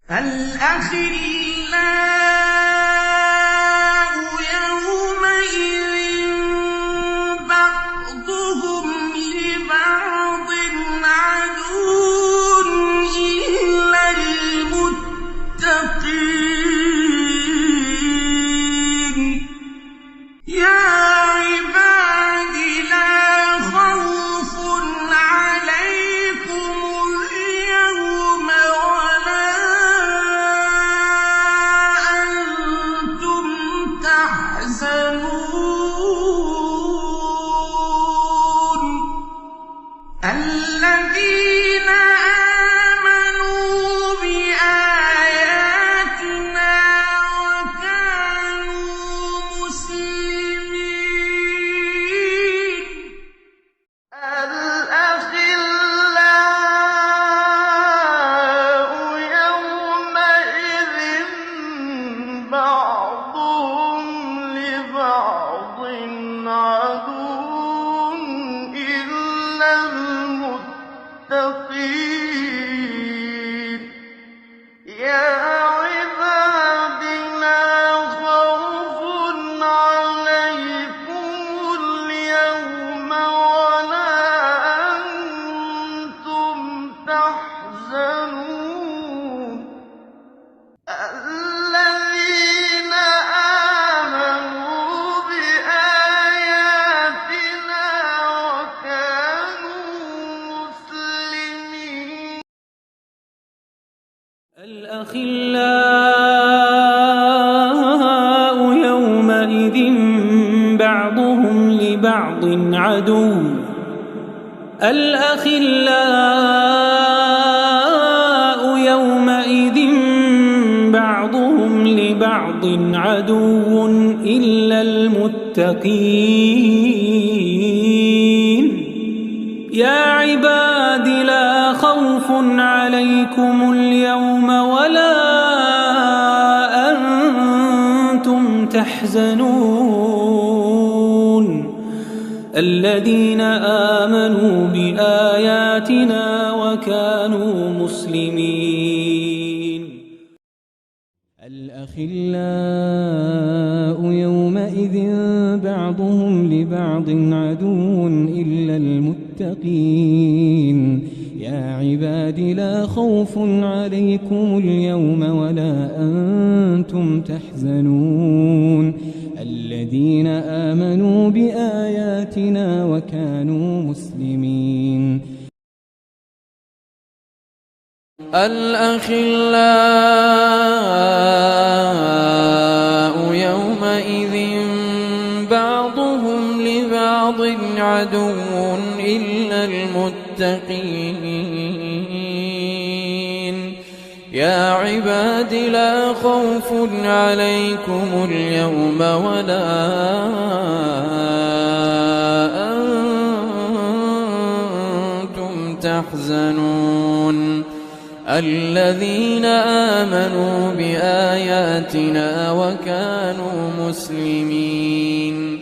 الأخلاء يومئذ بعضهم لبعض عدو إلا المتقين يا عباد لا خوف عليكم اليوم ولا أنتم تحزنون الذين آمنوا بآياتنا وكانوا مسلمين الأخلاء يومئذ بعضهم لبعض عدو إلا المتقين يا عباد لا خوف عليكم اليوم ولا أنتم تحزنون الذين آمنوا بآياتنا وكانوا مسلمين الأخلاء يومئذ بعضهم لبعض عدو الأخلاء يومئذ بعضهم لبعض عدو إلا المتقين يا عباد لا خوف عليكم اليوم ولا أنتم تحزنون الذين آمنوا بآياتنا وكانوا مسلمين الأخلاء يومئذ بعضهم لبعض عدو إلا المتقين يا عباد لا خوف عليكم اليوم ولا أنتم تحزنون الذين آمنوا بآياتنا وكانوا مسلمين الأخلاء يومئذ بعضهم لبعض عدو إلا المتقين يا عباد لا خوف عليكم اليوم ولا أنتم تحزنون الذين آمنوا بآياتنا وكانوا مسلمين